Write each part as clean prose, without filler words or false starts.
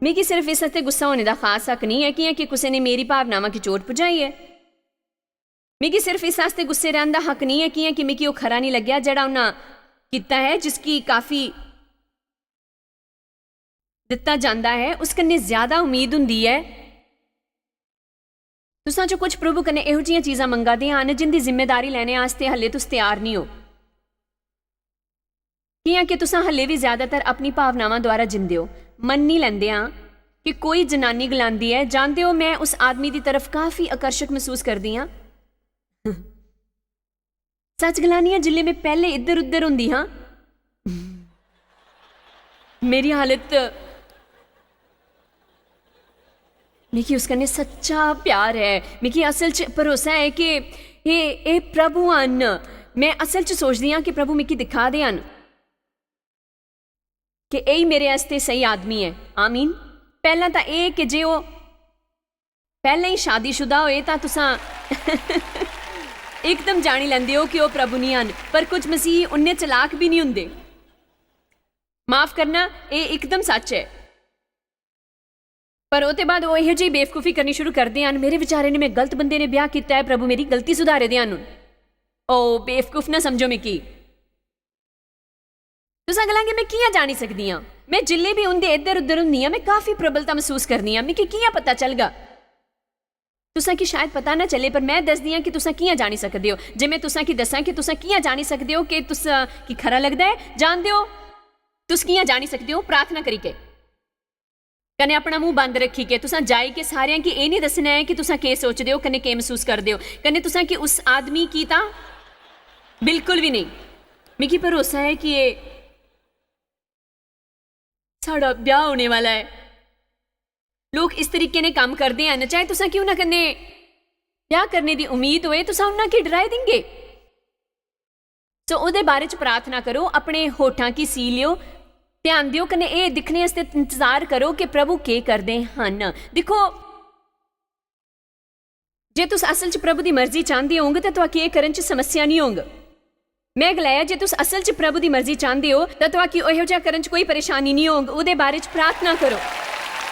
मिगी सिर्फ इस आस्तै गुस्सा होने का खास हक नहीं है कि किसी ने मेरी भावनावां की चोट पहुँचाई है। मिगी सिर्फ इस आस्तै गुस्से रहने का हक नहीं है कि मिगी वो खरा नहीं लग्या जेड़ा उन्हें किया है, जिसकी काफ़ी दिता जाता है, उस कन्नै ज़्यादा उम्मीद हुंदी है। तुसां जो कुछ प्रभु कन्नै इहो जिहियां चीज़ां मंगा दे हन जिंदी जिम्मेदारी लैने आस्ते हले तुस तैयार नहीं हो, कि तुसां हले भी ज़्यादातर अपनी भावनावां द्वारा जिंदे हो। मन नहीं लैंदे हाँ कि कोई जनानी गलांदी है, जानते हो मैं उस आदमी की तरफ काफ़ी आकर्षक महसूस करदी हाँ। सच गलानी है, जिल्ले मैं पहले इधर उधर हुंदी हाँ, मेरी हालत, मिगी उस कन्नै सच्चा प्यार है, मिगी असल च भरोसा है कि ये प्रभु हन। मैं असल च सोचदी हाँ कि प्रभु मिगी दिखा दे हन कि यही मेरे आस्ते सही आदमी है। आमीन। पहला तो यह कि जे वो पहले ही शादीशुदा होए तां तुसां एकदम जानी लैंदे हो कि वो प्रभु नहीं हन, पर कुछ मसीह उन्ने चलाक भी नहीं हुंदे। माफ करना, ये एकदम सच है। पर उसके बाद वो यहो जी बेवकूफ़ी करनी शुरू करते हैं, मेरे विचारे ने मैं गलत बंदे ने ब्याह किया है, प्रभु मेरी गलती सुधारे दे। ओ बेवकूफ ना समझो मिकी। तुसां गल्लां कि मैं कियां जानी सकदी हाँ, मैं जिल्ले भी उंदे इधर उधर हुंदी हाँ, मैं काफ़ी प्रबलता महसूस करनी हाँ, मिकी कियां पता चलगा? तुसां की शायद पता ना चले, पर मैं दसदी हाँ कि तुसां कियां जानी सकदे हो। जे मैं तुसां की दसां कि तुसां कियां जानी सकदे हो कि तुसां की खरा लगदा है, जानदे हो तुस कियां जानी सकदे हो? प्रार्थना करी के, कने अपना मुंह बंद रखी के, तुसां जाई के सारियां कि ये नहीं दसना है कि तुसां के सोचदे हो, कने के महसूस करदे हो, कने तुसां कि उस आदमी की तां बिल्कुल भी नहीं। मिगी भरोसा है कि ये साड़ा ब्याह होने वाला है। लोग इस तरीके ने काम करते हैं, चाहे तुसां कि उन्हां कन्नै ब्याह करने की उम्मीद होए, तुसां उन्हां की डराई देंगे। सो उहदे बारे च प्रार्थना करो, अपने होठां की सी लियो, ध्यान दियो, कने ये दिखने आस्ते इंतजार करो कि प्रभु के करदे हन। देखो, जे तुस असल च प्रभु की मर्जी चाहते होंगे तो तुहां ये करन च समस्या नहीं होंगे। मैं गलाया जे तुस असल च प्रभु की मर्जी चाहते हो तो तुहां की इहो जिहा करन च कोई परेशानी नहीं होंगी। उहदे बारे च प्रार्थना करो।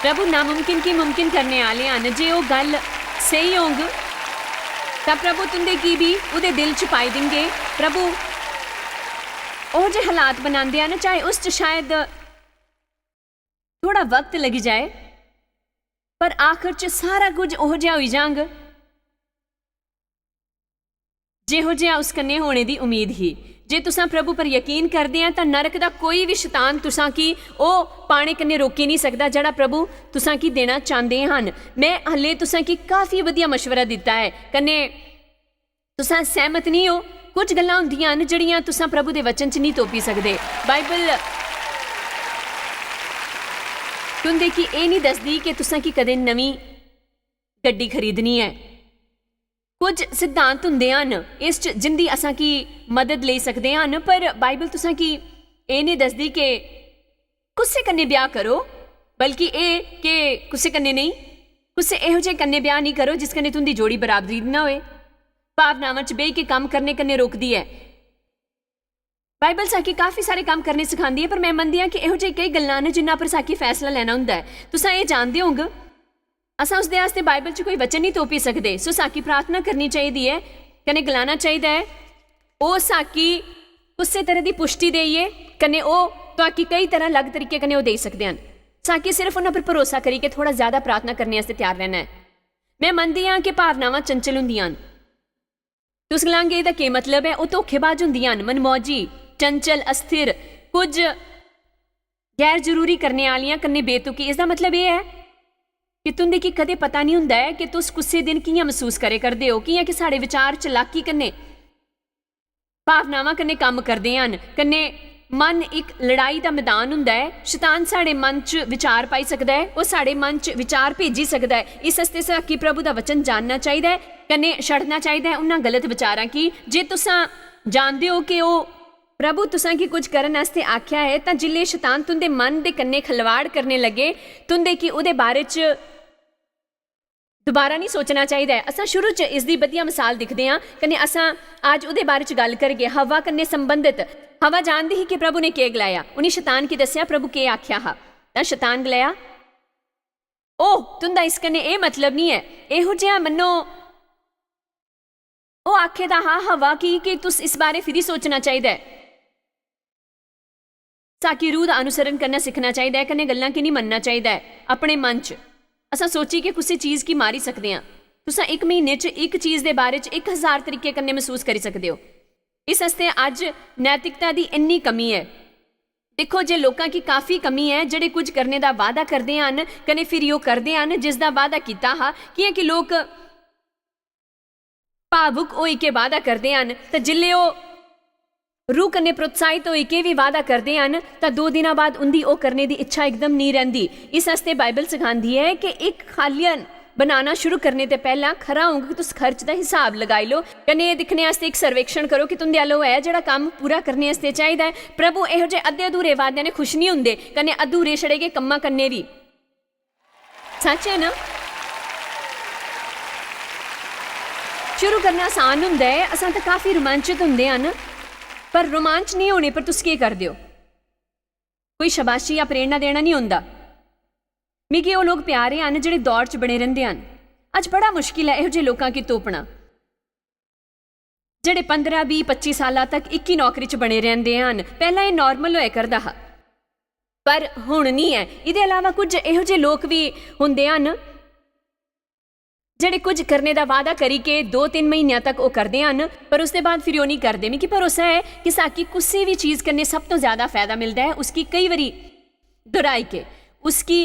प्रभु नामुमकिन की मुमकिन करने वाले हन। जे वो गल सही होंगे तो प्रभु तुंदे की भी उहदे दिल च पाई देंगे। प्रभु ਉਹ जे हालात बनाते हैं, चाहे उस शायद थोड़ा वक्त लगी जाए, पर आखिर च सारा कुछ ओहो जिहा होई जांग जिहो जिहा उस कन्नै होने की उम्मीद ही। जे तुसां प्रभु पर यकीन करते हैं तो नरक का कोई भी शैतान तुसां की वो पाने कन्नै रोकी नहीं सकता जिहड़ा प्रभु तुसां की देना चाहते हैं। मैं हले तुसां की काफ़ी वधिया मशवरा दिता है, कन्नै तुसां सहमत नहीं हो। कुछ गल्लां हुंदियां हन जिहड़ियां तुसां प्रभु दे वचन च नहीं तोपी सकदे। बाइबल तुंदे की ये नहीं दसदी कि तुसां की कदे नवीं गड्डी खरीदनी है। कुछ सिद्धांत हुंदे हन इस च जिंदी असां की मदद ले सकदे हन, पर बाइबल तुसां की ये नहीं दसदी कि कुसै कन्नै ब्याह करो, बल्कि ये कि कुसै कन्नै नहीं, कुसै इहो जिहे कन्नै ब्याह नहीं करो जिस कन्नै तुंदी जोड़ी बराबरी ना होए। भावनावां च बेह के काम करने कन्नै रोकदी है। बाइबल साकी काफ़ी सारे काम करने सिखाती है, पर मैं मनदी हाँ कि इहो जिही कई गल्लां न जिन्हां पर साकी फैसला लेना हुंदा है। तुसां ये जानदे होंगे, असां उसदे आस्ते बाइबल च कोई वचन नहीं तोपी सकदे। सो साकी प्रार्थना करनी चाहिदी है, कन्नै गलाना चाहिदा है। वो साकी उसे तरह की पुष्टि देइए, कन्नै वो तुहाकी कई तरह अलग तरीके कन्नै वो देई सकदे हन। साकी सिर्फ उन्हां पर भरोसा करी के थोड़ा ज़्यादा प्रार्थना करने आस्ते तैयार रहना है। मैं मनदी हाँ कि भावनावां चंचल हुंदियां हन। तुस गलांगे इहदा के मतलब है? वो धोखेबाज हुंदियां हन, मनमौजी, चंचल, अस्थिर, कुछ गैर जरूरी करने वालियां, कन्नै बेतुकी। इसका मतलब यह है कि तुंदे की कदे पता नहीं हुंदा है कि तुस कुसै दिन कियां महसूस करे करदे हो, कियां कि साढ़े विचार चलाकी कन्नै भावनावां कन्नै काम करदे हन। कन्नै मन एक लड़ाई का मैदान हुंदा है। शैतान साढ़े मन च विचार पाई सकता है, वो साढ़े मन च विचार भेजी सकता है। इस हस्ते साकी प्रभु का वचन जानना चाहिए, कन्नै छड़ना चाहिए उन्हां गलत विचारां की। जे तुसां जानदे हो कि वो प्रभु तुसां की कुछ करन वास्ते आख्या है, तो जिले शैतान तुंदे मन दे कन्नै खलवाड़ करने लगे, तुंदे की उहदे बारे च दोबारा नहीं सोचना चाहिए। असां शुरू च इसकी वधिया मिसाल दिखते हैं, कन्नै असां आज उहदे बारे च गल करगे। हवा कन्नै संबंधित हवा जानती ही कि प्रभु ने के गलाया, उन्हें शैतान की दसिया प्रभु के आख्या हा। तां शैतान गलाया ओह तुंदा इस कन्नै एह् मतलब नहीं है, इहो जिहा मन्नो ओह् आखे दा हा हवा कि तुस इस बारे फिरी सोचना चाहिदा है। साकी रूह दा अनुसरण करना सीखना चाहिदा है, कन्नै गल्लां कि नहीं मनना चाहिदा है। अपने मन च असां सोची कि कुसै चीज़ गी मारी सकदे आं। तुसां एक महीने च एक चीज़ दे बारे च 1000 तरीके कन्नै महसूस करी सकदे हो। इस आस्ते अज नैतिकता दी इन्नी कमी है। देखो जे लोकां की काफ़ी कमी है जेह्ड़े कुछ करने दा वादा करदे हन कन्नै फिर ओह् करदे हन जिसदा वादा कीता हा। कियां कि लोक भावुक होई के वादा करदे हन ते जिल्ले ओह् रूह कन्नै प्रोत्साहित होई के भी वादा करदे हन तां 2 दिनां बाद उंदी ओह् करने दी इच्छा एकदम नहीं रहिंदी। इस आस्ते बाइबल सिखांदी है कि एक खालियन बनाना शुरू करने ते पहला खरा होगा कि तुस खर्च का हिसाब लगाई लो। कन्नै एह् दिक्खने आस्ते एक सर्वेक्षण करो कि तुंदे अल्लो है जेह्ड़ा कम्म पूरा करने आस्ते चाहिदा है। प्रभु इहो जे अद्धे अधूरे वादे ने खुश नहीं हुंदे, कन्नै अधूरे छड़े गए कम्मां कन्नै भी। सच है ना? शुरू करना आसान हुंदा है, असां तां काफ़ी रोमांचित हुंदे हन, पर रोमांच नहीं होने पर तुस केह् करदे हो? कोई शाबाशी या प्रेरणा देना नहीं होंदा। मिगी ओह् लोग प्यारे हन जेह्ड़े दौड़ च बने रहिंदे हन। अज बड़ा मुश्किल है इहो जे लोकां गी तोपना जेह्ड़े 15, 20, 25 साल तक एक ही नौकरी च बने रहिंदे हन। पहला एह् नॉर्मल होया करदा हा, पर हुण नहीं है। इहदे अलावा कुछ इहो जे लोक भी हुंदे हन जेह्ड़े कुछ करने का वादा करी के 2-3 महीनों तक वो करते हैं पर उसके बाद फिर वो नहीं करते। मिगी भरोसा है कि साकी किसी भी चीज़ करने सब तो ज़्यादा फायदा मिलता है उसकी कई बारी दोहराई के, उसकी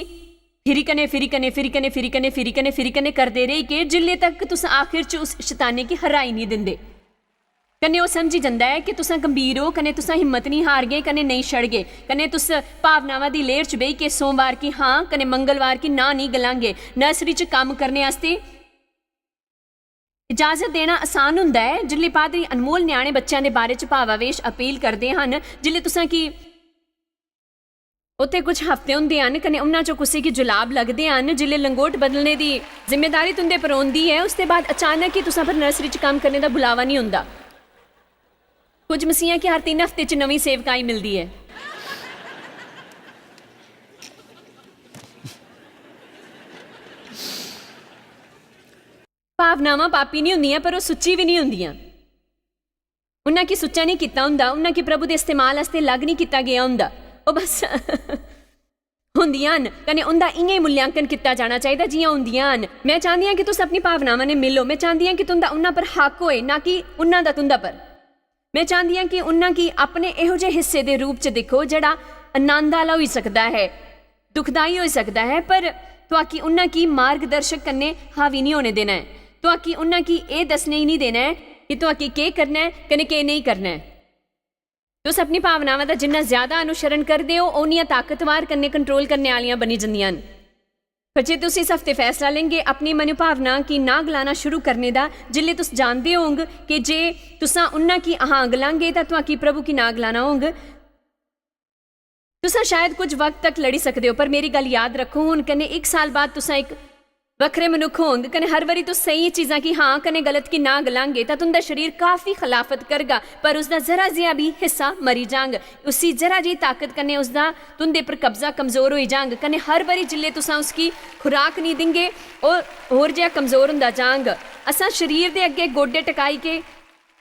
फिरी कने फिरी कने फिरी कने फिरी कने फिरी कने फिरी कने करते रही के जिल्ले तक तुस आखिर च उस शैताने की हराई नहीं दिंदे। कन्ने वो समझी जाता है कि तुसा गंभीर हो, कन्ने तुसा हिम्मत नहीं हार गए, कन्ने नहीं छड़ गए, कन्ने तुस भावनावां दी लेर च बेही के सोमवार की हाँ कन्ने मंगलवार की ना नहीं गलांगे। नर्सरी च काम करने आस्ते इजाजत देना आसान हुंदा है जिल्ले पादरी अनमोल न्याणे बच्चों के बारे च भावावेश अपील करते हैं। जिल्ले तुसा की उत्थे कुछ हफ्ते हुंदे हन कन्ने उन्हां चों कुसै की जुलाब लगदे हन, जिल्ले लंगोट बदलने की जिम्मेदारी तुंदे पर होंदी है उसके बाद अचानक ही तुसा पर नर्सरी च काम करने का बुलावा नहीं हुंदा। कुछ मसीहां की हर 3 हफ्ते च नवीं सेवकाई मिलती है। भावनावां पापी नहीं हुंदियां पर वो सुच्ची भी नहीं हुंदियां। उन्हां की सुच्चा नहीं किता हुंदा, उन्हां की प्रभु के इस्तेमाल वास्ते लग नहीं किता गया हुंदा। वो बस हुंदियां न कन्नै उंदा इयां ही मूल्यांकन किया जाना चाहिए जियां हुंदियां न। मैं चाहती हूं कि तुस अपनी भावनावां ने मिलो। मैं चाहती हूं कि तुंदा उन्हां पर हक होए ना कि उन्हां दा तुंदा पर। मैं चाहती हूं कि उन्हां की अपने इहो जे हिस्से के रूप च देखो जिहड़ा आनंद वाला हो सकता है, दुखदाई हो सकता है, पर तुआकी उन्हां की मार्गदर्शक कन्ने हावी नहीं होने देना है। तुआकी उन्हां की ये दसने ही नहीं देना है कि तुआकी के करना है कन्नै के नहीं करना है। तुस अपनी भावनावां दा जिन्ना ज्यादा अनुसरण करदे हो उन्नियां ताकतवर कन्नै कंट्रोल करने वालियां बनी जंदियां न। पर जे तुस इस हफ्ते फैसला लेंगे अपनी मनोभावना की ना गलाना शुरू करने का, जिल्ले तुस जानते होंगे कि जे तुसा उन्हां की हाँ गलांगे तां तुआकी प्रभु की ना गलाना होंगे। तुसा शायद कुछ वक्त तक लड़ी सकते हो पर मेरी गल याद रखो, हुण कन्नै 1 साल बाद तुसा एक वखरे मनुख होंगे कने हर बारी तुस सही चीज़ां की हाँ कने गलत की ना गलांगे तां तुंदा शरीर काफ़ी खिलाफत करगा पर उसका जरा जिहा भी हिस्सा मरी जांग। उसी जरा जी ताकत कने उसका तुंदे पर कब्जा कमज़ोर हो जांग कने हर बारी जिल्ले तुसा उसकी खुराक नहीं देंगे और होर जिहा कमज़ोर हुंदा जांग। असां शरीर दे अगे गोडे टकाई के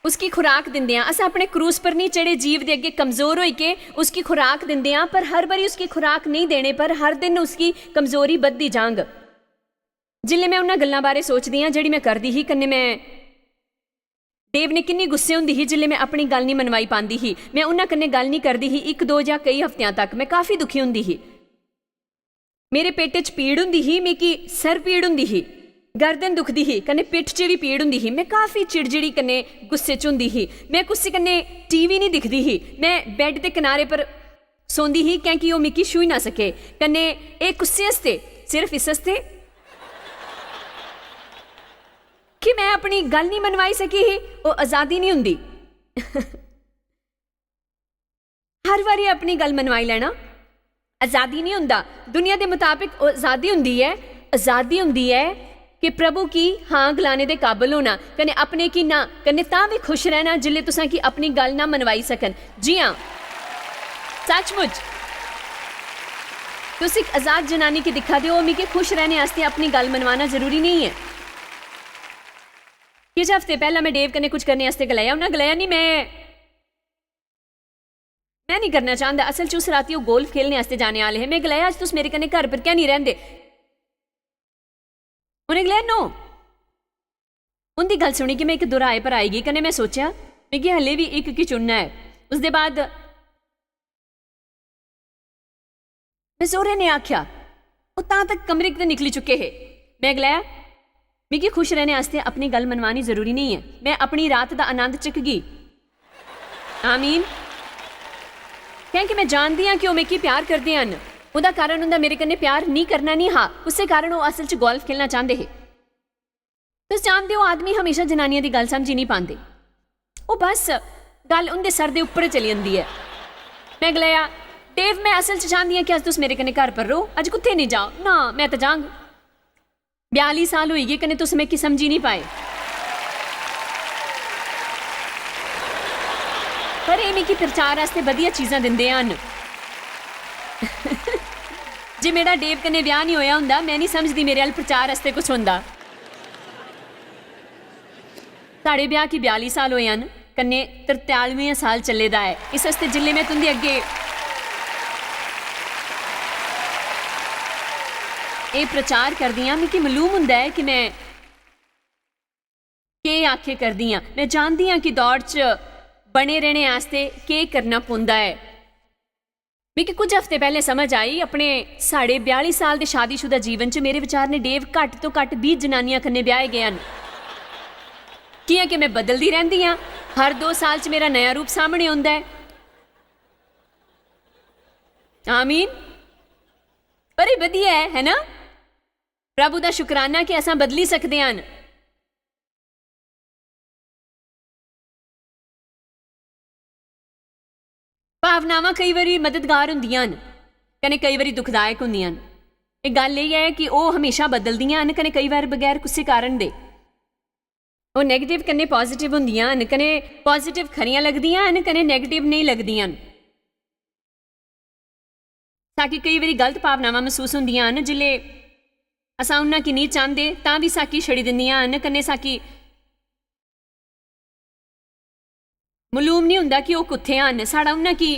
उसकी खुराक दिंदे हैं, असां अपने क्रूस पर नहीं चढ़े जीव दे अगे कमज़ोर होई के उसकी खुराक दिंदे हैं, पर हर बारी उसकी खुराक नहीं देने पर हर दिन उसकी कमज़ोरी बधदी जांग। जिल्ले मैं उन्हां गल्लां बारे सोचदी हाँ जिहड़ी मैं करदी ही, कन्नै मैं देव ने किन्नी गुस्से हुंदी ही जिल्ले मैं अपनी गल नहीं मनवाई पांदी ही। मैं उन्हां कन्नै गल नहीं करदी ही 1-2 या कई हफ्तियां तक। मैं काफ़ी दुखी हुंदी ही, मेरे पेट च पीड़ हुंदी ही, मिगी सर पीड़ हुंदी ही, गर्दन दुखदी ही, कन्नै पिठ च भी पीड़ हुंदी ही। मैं काफ़ी चिड़चिड़ी कन्नै गुस्से च हुंदी ही। मैं कुसै कन्नै टीवी नहीं दिखदी ही, मैं बैड के किनारे पर सोंदी ही क्योंकि ओह मिगी छूई ना सके। कन्नै एह् गुस्से आस्ते सिर्फ इस आस्ते कि मैं अपनी गल नहीं मनवाई सकी ही। वो आज़ादी नहीं हुंदी हर बारी अपनी गल मनवाई लेना आज़ादी नहीं हुंदा। दुनिया के मुताबिक आज़ादी हुंदी है, आज़ादी हुंदी है कि प्रभु की हाँ गलाने के काबिल होना कने अपने की ना कने तां भी खुश रहना जिल्ले तुसां की अपनी गल ना मनवाई सकन। जी हाँ, सचमुच तुस एक आजाद जनानी की दिखा दे हो, मिगी खुश रहने वास्ते अपनी गल मनवाना जरूरी नहीं है। किश हफ्ते पहला मैं डेव कन्नै कुछ करने वास्ते गलाया, उन्हें गलाया नहीं मैं नहीं करना चाहता। असल च उस राती वो गोल्फ खेलने वास्ते जाने वाले हैं। मैं गलाया अज तुस मेरे कन्नै घर पर क्या नहीं रहिंदे? उन्हें गलाया नो। उनकी गल सुनी कि मैं एक दुराए पर आई गई। कन्नै मैं सोचा मिगी हले भी एक की चुनना है। उसके बाद मैं जोरे ने आख्या वो तां तक कमरे तो निकली चुके है। मैं गलाया मिगी खुश रहने वास्ते अपनी गल मनवानी जरूरी नहीं है। मैं अपनी रात का आनंद चक गई। आमीन। क्योंकि मैं जानती हाँ कि वह मिगी प्यार करते हैं। उसका कारण उनका मेरे कन्नै प्यार नहीं करना नहीं। हाँ, उसके कारण वो असल च गोल्फ खेलना चाहते हैं। तुस जानते हो आदमी हमेशा जनानियों की गल समझ ही नहीं पाते। वो बस गल उनके सर के उपर चली जाती है। मैं गलाया डेव मैं असल च चाहती हाँ कि अज तुस मेरे कन्नै घर पर रहो, अज कुत्थे नहीं जाओ ना। मैं तो जांग 42 साल हो गए कन्नै तुस मिगी समझी नहीं पाए। पर ये मिगी प्रचार वास्ते वधिया चीज़ां दिंदे हन। जे मेरा डेव कन्नै ब्याह नहीं होया हुंदा मैं नहीं समझदी मेरे अल प्रचार वास्ते कुछ हुंदा। साढ़े ब्याह की 42 साल होए हन, कन्नै 43वां साल चले दा है। इस वास्ते जिल्ले मैं तुंदे अगे ये प्रचार करदी हाँ मिगी मालूम हुंदा है कि मैं के आखे करदी हाँ। मैं जानती हाँ कि दौड़ च बने रहने वास्ते के करना पौंदा है। मिगी कुछ हफ्ते पहले समझ आई अपने साढ़े 42 साल के शादीशुदा जीवन च मेरे विचार ने डेव घट तो घट 20 जनानियां कन्नै ब्याहे गए हैं। कियां कि मैं बदलती रहती हाँ, हर 2 साल च मेरा नया रूप सामने आता है। आमीन। पर ये वधिया है ना? प्रभु का शुकराना कि असां बदली सकते हैं। भावनावां कई बारी मददगार हुंदियां न कने कई बारी दुखदायक हुंदियां न। एक गल ये है कि वह हमेशा बदलदियां न कने कई बार बगैर किसी कारण दे। वो नैगेटिव कन्नै पॉजिटिव हुंदियां न, कने पॉजिटिव खरियां लगदियां न कने नैगेटिव नहीं लगदियां न। साकी कई बारी गलत भावनावां महसूस हुंदियां न जिल्ले असां उन्हां की नहीं चाहते तां भी साकी छड़ी दिंदियां न। कन्नै साकी मालूम नहीं हुंदा कि वह कुत्थे आन। साड़ा उन्हां की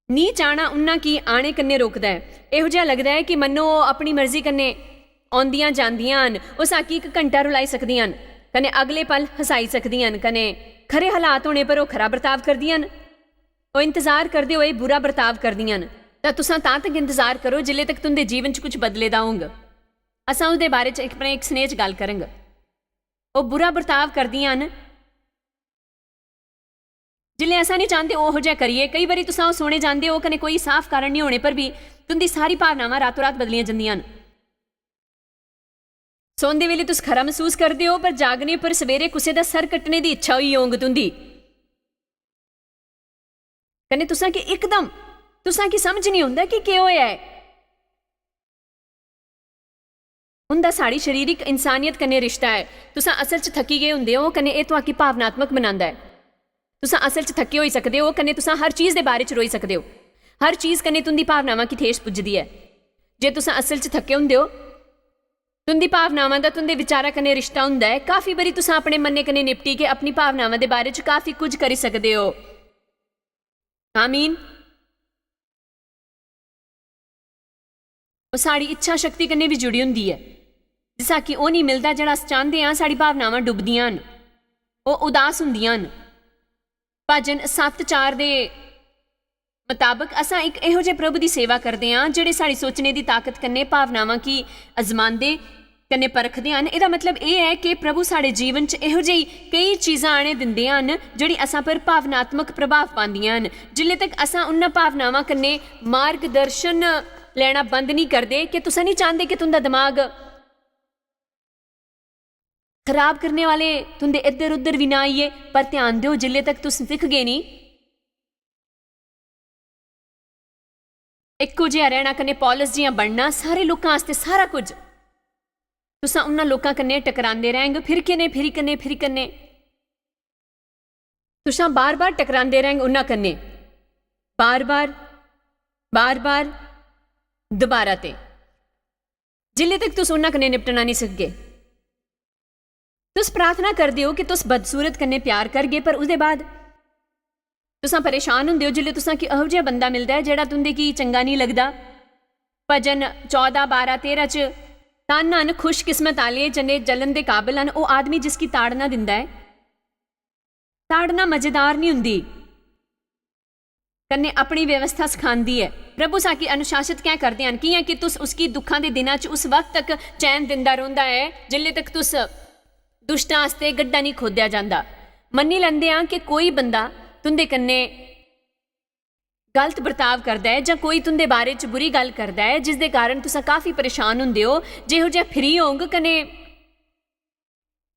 नहीं चाहना उन्हां की आने कन्नै रोकदा है। इहो जिहा लगदा है कि मन्नो अपनी मर्जी कन्नै आउंदियां जांदियां न। वो साकी 1 घंटा रुलाई सकदियां न, कने अगले पल हसाई सकदियां न, कने खरे हालात होने पर वो खरा बर्ताव करदियां न। वो इंतजार करते हुए बुरा बर्ताव करदियां न। तां तुसां तां तक इंतजार करो जिल्ले तक तुंदे जीवन च कुछ बदले दा होंग। असां उसदे बारे च अपने एक स्नेह च गल करांगे। वो बुरा बर्ताव करदियां न जिल्ले असां नहीं चाहते ओहो जिहा करिए। कई बारी तुसां ओह सोने जांदे हो कने कोई साफ कारण नहीं होने पर भी तुंदी सारी भावनावां रातों रात बदलियां जंदियां न। सोंदे वेले तुस खरा महसूस करते हो पर जागने पर सवेरे कुसै दा सर कट्टने की इच्छा हुई होंग तुंदी। कने तुसां कि एकदम तुसां की समझ नहीं हुंदा कि केह् होया है। उंदा साड़ी शरीरिक इंसानियत कन्नै रिश्ता है। तुसां असल च थकी गए हुंदे हो कने एह तुहाकी भावनात्मक बनांदा है। तुसां असल च थके होई सकदे हो कने तुसां हर चीज़ दे बारे च रोई सकदे हो। हर चीज़ कन्नै तुंदी भावनावां की ठेस पुजदी है। जे तुसां असल च थके हुंदे हो तुंदी भावनावां दा तुंदे विचारां कन्नै रिश्ता हुंदा है। काफ़ी बारी तुसां अपने मन्ने कन्नै निपटी के अपनी भावनावां दे बारे च काफ़ी कुछ करी सकदे हो। आमीन। वो साड़ी इच्छा शक्ति कन्नै भी जुड़ी हुंदी है। जिसा कि ओह नहीं मिलता जिहड़ा अस चाहते हैं। साड़ी भावनावां डुबदियां न, ओह उदास हुंदियां न। भजन 7:4 दे मुताबक असां एक इहो जे प्रभु की सेवा करते हैं जिहड़े साड़ी सोचने की ताकत कन्नै भावनावां की अजमांदे कन्नै परखदे हैं। इहदा मतलब यह है कि प्रभु साढ़े जीवन च इहो जेही कई चीज़ां आने दिंदे हैं जिहड़ी असां पर भावनात्मक प्रभाव पांदियां न। जिल्ले तक असां उन्हां भावनावां कन्नै मार्गदर्शन लेना बंद नहीं करते कि तुसां नहीं चाहते कि तुंदा दिमाग खराब करने वाले तुंदे इधर उधर भी ना आइए। पर ध्यान दो जिल्ले तक तुस सिख गए नहीं इक्को जिहा रहना कन्नै पौलुस जिहा बनना सारे लोकां आस्ते सारा कुछ तुसां उन्हां लोकां कन्नै टकरांदे रहेंगे। फिर कन्नै तुसां बार बार टकरांदे रहेंगे उन्हां कन्नै बार बार दोबारा ते जिल्ले तक तुस उन्हां कन्नै निपटना नहीं सकगे। तुस प्रार्थना करदे हो कि तुस बदसूरत कन्नै प्यार करगे, पर उसदे बाद तुसां परेशान हुंदे हो जिल्ले तुसां कि इहो जिहा बंदा मिलदा है जेह्ड़ा तुंदे की चंगा नहीं लगदा। भजन 14, 12, 13 च धन हन खुशकिस्मत आले जने जलन दे काबिल हन ओह आदमी जिसकी ताड़ना दिंदा है। ताड़ना मजेदार नहीं हुंदी, कन्ने अपनी व्यवस्था सिखांदी है। प्रभु साकी अनुशासित क्या करते हैं कियां कि तुस उसकी दुखां दे दिनां च उस वक्त तक चैन दिंदा रौंदा है जिल्ले तक तुस दुष्टां आस्ते गड्ढा नहीं खोदया जांदा। मन्नी लैंदे आ कि कोई बंदा तुंदे कन्ने गलत बर्ताव करदा है जां कोई तुंदे बारे च बुरी गल करदा है जिस दे कारण तुसां काफ़ी परेशान हुंदे हो। जिहो जिहा फिरी होंग कन्ने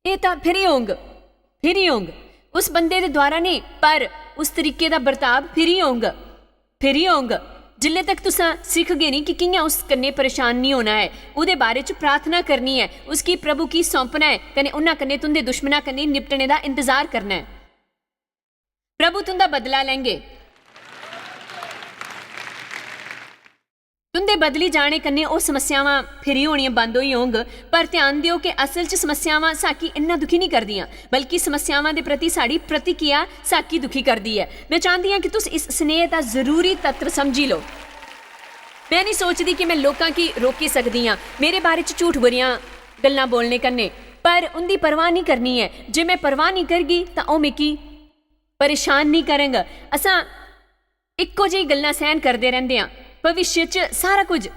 एह तां फिरी होंग उस बंदे दे द्वारा नहीं, पर उस तरीके दा बर्ताव फिरी होंग जिल्ले तक तुसां सिखगे नहीं कि कियां उस कन्ने परेशान नहीं होना है। उहदे बारे च प्रार्थना करनी है, उसकी प्रभु की सौंपना है, कन्ने उन्हां कन्ने तुंदे दुश्मनां कन्ने निपटने दा इंतजार करना है। प्रभु तुंदा बदला लेंगे। तुंदे बदली जाने कन्ने ओह समस्यावां फिरी होणियां बंद होई होंग, पर ध्यान दिओ कि असल च समस्यावां साकी इन्ना दुखी नहीं करदियां, बल्कि समस्यावां दे प्रति साड़ी प्रतिक्रिया साकी दुखी करदी है। मैं चाहती हाँ कि तुस इस स्नेह दा जरूरी तत्व समझी लो। मैं नहीं सोचदी कि मैं लोकां की रोकी सकदी हाँ मेरे बारे च झूठ बुरियां गल्लां बोलने कन्ने, पर उनदी परवाह नहीं करनी है। जे मैं परवाह नहीं करगी तां ओह मिकी परेशान नहीं करेंगे। असां इक्को जिही गल्लां सहन करदे रहिंदे हां, भविष्य च सारा कुछ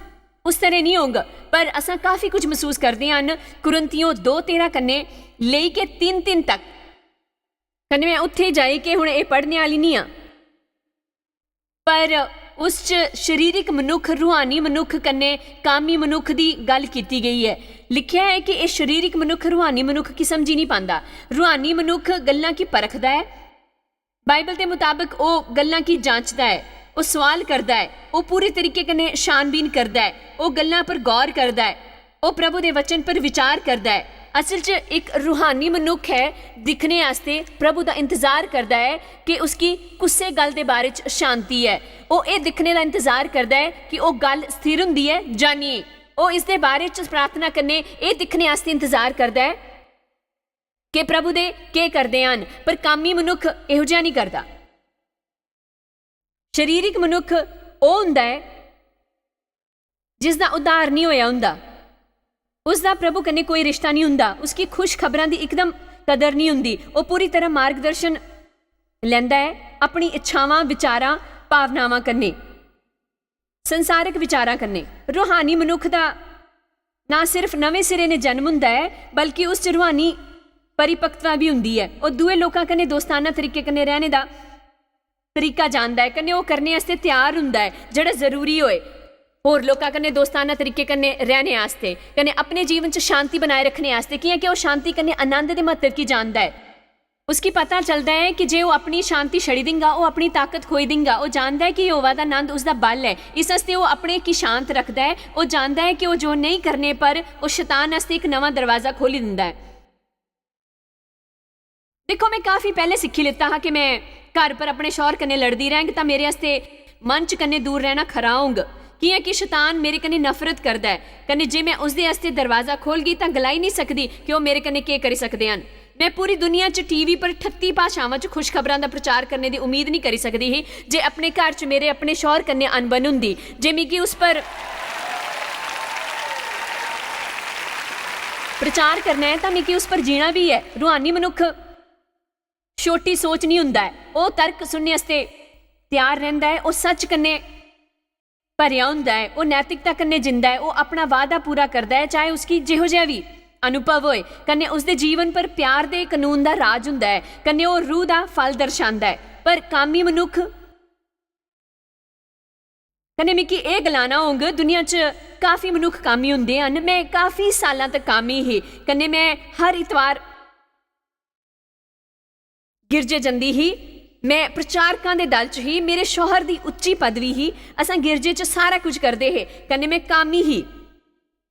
उस तरह नहीं होगा, पर असां काफ़ी कुछ महसूस करते हैं। कुरिन्थियों 2:13 कन्ने लेई के 3:3 तक कन्ने मैं उत्थे जाई के हुण एह पढ़ने वाली नहीं हाँ, पर उस च शरीरिक मनुख रूहानी मनुख कन्ने कामी मनुख दी गल कीती गई है। लिखिया है कि यह शरीरिक मनुख रूहानी मनुख की समझी नहीं पांदा। रूहानी मनुख गल्लां की परखदा है, बाइबल के मुताबिक वह गल्लां की जांचदा है, वह सवाल करता है, वह पूरी तरीके कन्ने छानबीन करता है, वह गल्लां पर गौर करता है, वह प्रभु के वचन पर विचार करता है। असल च एक रूहानी मनुख है दिखने आस्ते प्रभु का इंतजार करता है कि उसकी कुसे गल के बारे च शांति है। वह ये दिखने का इंतजार करता है कि वह गल स्थिर हुंदी है जां नहीं। वह इस दे बारे च प्रार्थना करने ये दिखने आस्ते इंतजार करता है कि प्रभु दे के करदे हन, पर कामी मनुख इहो जिहा नहीं करता। शरीरिक मनुख वह हुंदा है जिसदा उद्धार नहीं होया हुंदा, उसका प्रभु कन्ने कोई रिश्ता नहीं हुंदा, उसकी खुश खबरां दी एकदम कदर नहीं हुंदी। वह पूरी तरह मार्गदर्शन लैंदा है अपनी इच्छावां विचारां भावनावां कन्ने, संसारिक विचारां कन्ने। रूहानी मनुख दा ना सिर्फ नवें सिरे ने जन्म हुंदा है, बल्कि उस च रूहानी परिपक्वता भी हुंदी है। और दूए लोकां कन्ने दोस्ताना तरीके कन्ने रहने दा तरीका जानदा है, कन्ने वो करने आस्ते तैयार हुंदा है जिहड़ा जरूरी होए होर लोकां कन्ने दोस्ताना तरीके कन्ने रहने आस्ते, कन्ने अपने जीवन च शांति बनाए रखने आस्ते। कियां कि वो शांति कन्ने आनंद दे महत्व की जानदा है। उसकी पता चलता है कि जे वो अपनी शांति छड़ी देंगा वो अपनी ताकत खोई देंगा। वो जानता है कि यहोवा दा आनंद उसका बल है, इस वास्ते वो अपने की शांत रखता है। वो जानता है कि वो जो नहीं करने पर वो शैतान आस्ते एक नवा दरवाजा खोली दिंदा है। देखो, मैं काफ़ी पहले सीखी लेता हाँ कि मैं घर पर अपने शौहर कन्ने लड़दी रहेंगी तो मेरे आस्ते मन च कन्ने दूर रहना खरा होंग। कियां कि शैतान मेरे कन्ने नफरत करता है, कन्ने जे मैं उसदे आस्ते दरवाजा खोलगी तो गलाई नहीं सकती कि वो मेरे कन्ने के करी सकते हैं। मैं पूरी दुनिया च टीवी पर 38 भाषावां च खुशखबरां दा प्रचार करने की उम्मीद नहीं करी सकती ही जे अपने घर च मेरे अपने शौहर कन्ने अनबन हुंदी। जे मिगी उस पर प्रचार करना है तो मिगी उस पर जीना भी है। रूहानी मनुख छोटी सोच नहीं हुंदा है, वो तर्क सुनने आस्ते तैयार रहिंदा है, वो सच कन्ने भरिया हुंदा है, वो नैतिकता कन्ने जिंदा है, वो अपना वादा पूरा करता है चाहे उसकी जिहो जिहा भी अनुभव होए। कन्ने उसदे जीवन पर प्यार दे कानून दा राज हुंदा है, कन्ने वो रूह दा फल दर्शांदा है। पर कामी मनुख कन्ने मिगी एह गलाना होंग, दुनिया च काफ़ी मनुख कामी हुंदे हन। मैं काफ़ी सालां तक कामी ही, कन्ने मैं हर इतवार गिरजे जंदी ही, मैं प्रचारकां दे दल च ही, मेरे शौहर दी उच्ची पदवी ही, असां गिरजे च सारा कुछ करदे हे, कन्ने मैं कामी ही,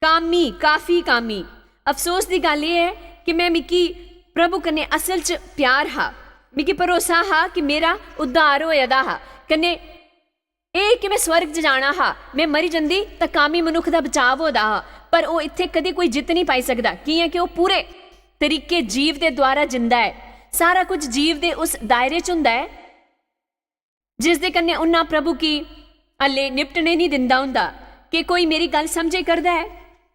काफ़ी कामी। अफसोस दी गल एह है कि मैं मिगी प्रभु कन्ने असल च प्यार हा, मिगी भरोसा हा कि मेरा उद्धार होया दा हा, कन्ने ਇਹ ਕਿ ਮੈਂ ਸਵਰਗ 'ਚ ਜਾਣਾ ਹਾਂ, ਮੈਂ ਮਰੀ ਜਾਂਦੀ ਤਾਂ ਕਾਮੀ ਮਨੁੱਖ ਦਾ ਬਚਾਅ ਹੋਦਾ ਹਾਂ, ਪਰ ਉਹ ਇੱਥੇ ਕਦੇ ਕੋਈ ਜਿੱਤ ਨਹੀਂ ਪਾਈ ਸਕਦਾ। ਕੀ ਹੈ ਕਿ ਉਹ ਪੂਰੇ ਤਰੀਕੇ ਜੀਵ ਦੇ ਦੁਆਰਾ ਜਿੰਦਾ ਹੈ। ਸਾਰਾ ਕੁਝ ਜੀਵ ਦੇ ਉਸ ਦਾਇਰੇ 'ਚ ਹੁੰਦਾ ਹੈ ਜਿਸ ਦੇ ਕੰਨੇ ਉਹਨਾਂ ਪ੍ਰਭੂ ਕੀ ਹਲੇ ਨਿਪਟਣੇ ਨਹੀਂ ਦਿੰਦਾ ਹੁੰਦਾ। ਕਿ ਕੋਈ ਮੇਰੀ ਗੱਲ ਸਮਝੇ ਕਰਦਾ ਹੈ।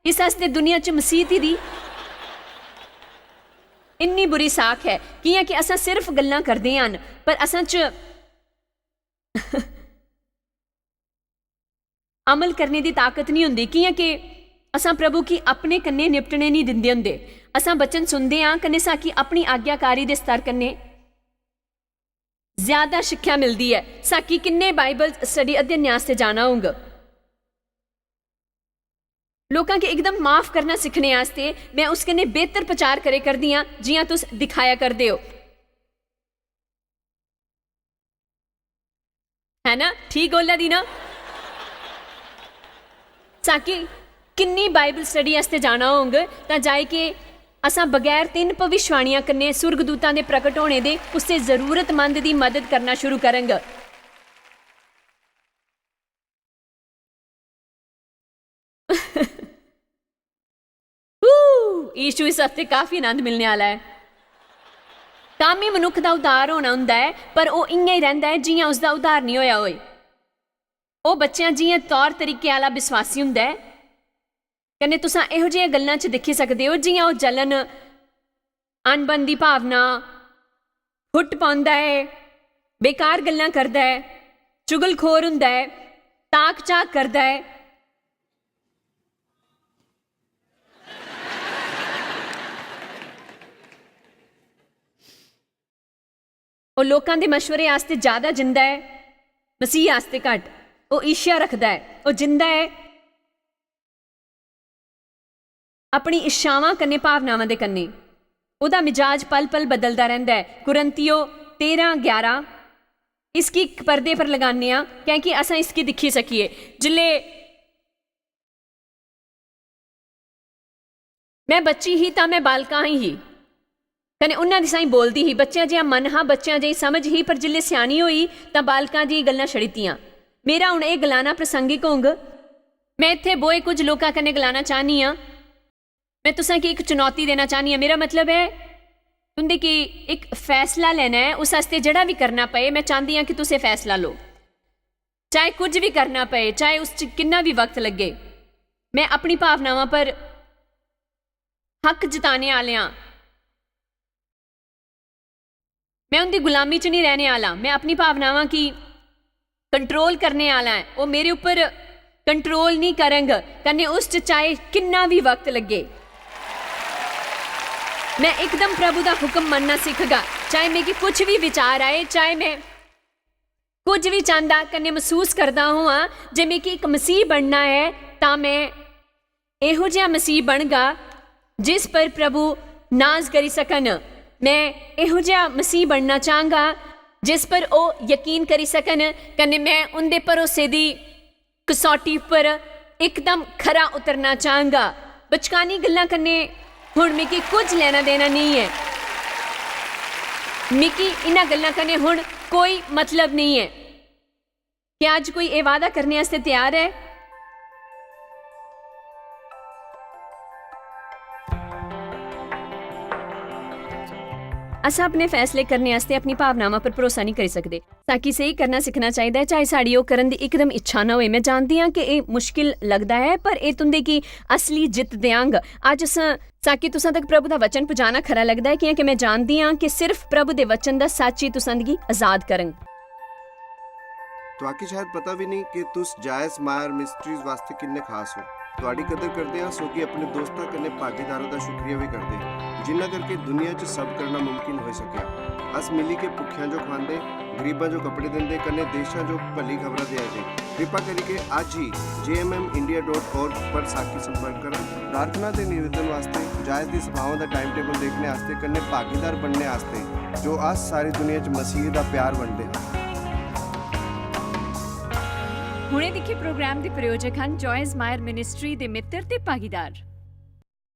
ਇਸ ਵਾਸਤੇ ਦੁਨੀਆ 'ਚ ਮਸੀਹਤੀ ਦੀ ਇੰਨੀ ਬੁਰੀ ਸਾਖ ਹੈ ਕੀ ਹੈ ਕਿ ਅਸਾਂ ਸਿਰਫ ਗੱਲਾਂ ਕਰਦੇ ਹਨ, ਪਰ ਅਸਾਂ 'ਚ ਅਮਲ ਕਰਨੇ ਦੀ ਤਾਕਤ ਨਹੀਂ ਹੁੰਦੀ। ਕੀ ਹੈ ਕਿ ਅਸਾਂ ਪ੍ਰਭੂ ਕੀ ਆਪਣੇ ਕੰਨੇ ਨਿਪਟਣੇ ਨਹੀਂ ਦਿੰਦੇ ਹੁੰਦੇ। ਅਸਾਂ ਬਚਨ ਸੁਣਦੇ ਹਾਂ ਕੰਨੇ ਸਾਕੀ ਆਪਣੀ ਆਗਿਆਕਾਰੀ ਦੇ ਸਤਰ ਕੰਨੇ ਜ਼ਿਆਦਾ ਸਿੱਖਿਆ ਮਿਲਦੀ ਹੈ। ਸਾਕੀ ਕਿੰਨੇ ਬਾਈਬਲ ਸਟੱਡੀ ਅਧਿਐਨ ਵਾਸਤੇ ਜਾਣਾ ਹੋਊਗਾ। ਲੋਕਾਂ ਕੇ ਇੱਕਦਮ ਮਾਫ ਕਰਨਾ ਸਿੱਖਣੇ ਵਾਸਤੇ ਮੈਂ ਉਸ ਕੰਨੇ ਬਿਹਤਰ ਪ੍ਰਚਾਰ ਕਰੇ ਕਰਦੀ ਹਾਂ ਜਿਹਾਂ ਤੁਸ ਦਿਖਾਇਆ ਕਰਦੇ ਹੋ, ਹੈ ਨਾ? ਠੀਕ ਗੋਲਾ ਦੀ ਨਾ। ਸਾਕੀ ਕਿੰਨੀ ਬਾਈਬਲ ਸਟੱਡੀ ਵਾਸਤੇ ਜਾਣਾ ਹੋਊਗਾ ਤਾਂ ਜਾਏ ਕਿ ਅਸਾਂ ਬਗੈਰ 3 ਭਵਿਸ਼ਵਾਣੀਆਂ ਕੰਨੇ ਸੁਰਗਦੂਤਾਂ ਦੇ ਪ੍ਰਗਟ ਹੋਣੇ ਦੇ ਉਸੇ ਜ਼ਰੂਰਤਮੰਦ ਦੀ ਮਦਦ ਕਰਨਾ ਸ਼ੁਰੂ ਕਰਾਂਗਾ। ਈਸ਼ੂ ਇਸ ਹਫ਼ਤੇ ਕਾਫੀ ਆਨੰਦ ਮਿਲਣੇ ਵਾਲਾ ਹੈ। ਕਾਮੀ ਮਨੁੱਖ ਦਾ ਉਧਾਰ ਹੋਣਾ ਹੁੰਦਾ ਹੈ, ਪਰ ਉਹ ਇੰਨਾ ਹੀ ਰਹਿੰਦਾ ਹੈ ਜਿਹਾਂ ਉਸਦਾ ਉਧਾਰ ਨਹੀਂ ਹੋਇਆ ਹੋਏ। ਉਹ ਬੱਚਿਆਂ ਜਿਹੀਆਂ ਤੌਰ ਤਰੀਕੇ ਵਾਲਾ ਵਿਸ਼ਵਾਸੀ ਹੁੰਦਾ ਹੈ। ਕਹਿੰਦੇ ਤੁਸੀਂ ਇਹੋ ਜਿਹੀਆਂ ਗੱਲਾਂ 'ਚ ਦੇਖੀ ਸਕਦੇ ਹੋ ਜਿਹਾਂ ਉਹ ਜਲਨ, ਅਣਬਣ ਦੀ ਭਾਵਨਾ, ਫੁੱਟ ਪਾਉਂਦਾ ਹੈ, ਬੇਕਾਰ ਗੱਲਾਂ ਕਰਦਾ ਹੈ, ਚੁਗਲਖੋਰ ਹੁੰਦਾ ਹੈ, ਤਾਕ ਝਾਕ ਕਰਦਾ ਹੈ। ਉਹ ਲੋਕਾਂ ਦੇ ਮਸ਼ਵਰੇ ਵਾਸਤੇ ਜ਼ਿਆਦਾ ਜਿੰਦਾ ਹੈ, ਮਸੀਹ ਵਾਸਤੇ ਘੱਟ। ਉਹ ਈਰਸ਼ਾ ਰੱਖਦਾ ਹੈ, ਉਹ ਜਿੰਦਾ ਹੈ ਆਪਣੀ ਇੱਛਾਵਾਂ ਕੰਨੇ, ਭਾਵਨਾਵਾਂ ਦੇ ਕੰਨੇ। ਉਹਦਾ ਮਿਜਾਜ ਪਲ ਪਲ ਬਦਲਦਾ ਰਹਿੰਦਾ ਹੈ। ਕੁਰੰਤੀਓ 13:11 इसकी पर्दे पर लगाने क्योंकि असा इसकी दिखी सकीए। जिले मैं बच्ची ही तो मैं बालका ही कने उन्होंने साई बोलती ही, बच्चों जिहा मन हाँ, बच्चों जी समझ ही, पर जिले सियानी हुई तो बालका दी गल्लां छड़ीतियां। मेरा हुण ये गलाना प्रसंगिक होंग। मैं इत्थे बोए कुछ लोगों कन्ने गलाना चाहनी हाँ। मैं तुसां की एक चुनौती देना चाहनी हाँ। मेरा मतलब है तुंदे कि एक फैसला लेना है, उस वास्ते जड़ा भी करना पे मैं चाहती हाँ कि तुसे फैसला लो, चाहे कुछ भी करना पे, चाहे उस कितना भी वक्त लगे। मैं अपनी भावनावां पर हक जताने वाले हाँ। मैं उनकी गुलामी च नहीं रहने वाला। मैं अपनी भावनावां की कंट्रोल करने वाला है। वो मेरे ऊपर कंट्रोल नहीं करेंगे कने उस चाहे कितना भी वक्त लगे। मैं एकदम प्रभु का हुक्म मनना सीखगा, चाहे मेरी कुछ भी विचार आए, चाहे मैं कुछ भी चाहता कने महसूस करता हुआ। जे मैं एक मसीह बनना है तो मैं इहो जिहा मसीह बनगा जिस पर प्रभु नाज करी सकन। मैं इहो जिहा मसीह बनना चाहूँगा जिस पर वो यकीन करी सकन कने मैं उनके भरोसे दी कसौटी पर एकदम खरा उतरना चाहूँगा। बचकानी गल्लां कन्ने हुण मिकी कुछ लेना देना नहीं है। मिकी इन्हां गल्लां कन्ने हुण कोई मतलब नहीं है। क्या आज कोई ये वादा करने वास्ते तैयार है? असा अपने फैसले करने वास्ते अपनी भावनावां पर भरोसा नहीं कर सकते। ताकि सही करना सीखना चाहिए, चाहे साड़ी वो करन दी एकदम इच्छा ना हो। मैं जानती हाँ कि ये मुश्किल लगता है, पर ये तुंदे की असली जित देंग। अज ताकि तुसां तक प्रभु का वचन पहुँचाना खरा लगता है कि मैं जानती हाँ कि सिर्फ प्रभु के वचन का सच ही तुसां दी आज़ाद करन। तुहाकी शायद पता भी नहीं कि तुस जायस मायर मिस्ट्रीज वास्ते किन्ने खास हो। तुहाडी कदर करते हैं सो कि अपने दोस्तों कन्ने भागीदारों का शुक्रिया भी करते हैं जिन्ना करके दुनिया च सब करना मुमकिन हो सकिया। अस मिली के भुखियां जो खांदे, गरीबां जो कपड़े देंदे, कन्ने देशां जो भली खबर दे आजे। कृपा करके आज ही jmmindia.org पर साकी संपर्क करें। प्रार्थना के निवेदन वास्ते, जायज दी सभाओं का टाइम टेबल देखने वास्ते, कन्ने भागीदार बनने वास्ते जो अस सारी दुनिया च मसीह का प्यार बनते हैं। ਹੁਣੇ ਦੇਖੇ ਪ੍ਰੋਗਰਾਮ ਦੇ ਪ੍ਰਯੋਜਕ ਹਨ ਜॉयस ਮਾਇਰ ਮਿਨਿਸਟਰੀ ਦੇ ਮਿੱਤਰ ਤੇ ਭਾਗੀਦਾਰ।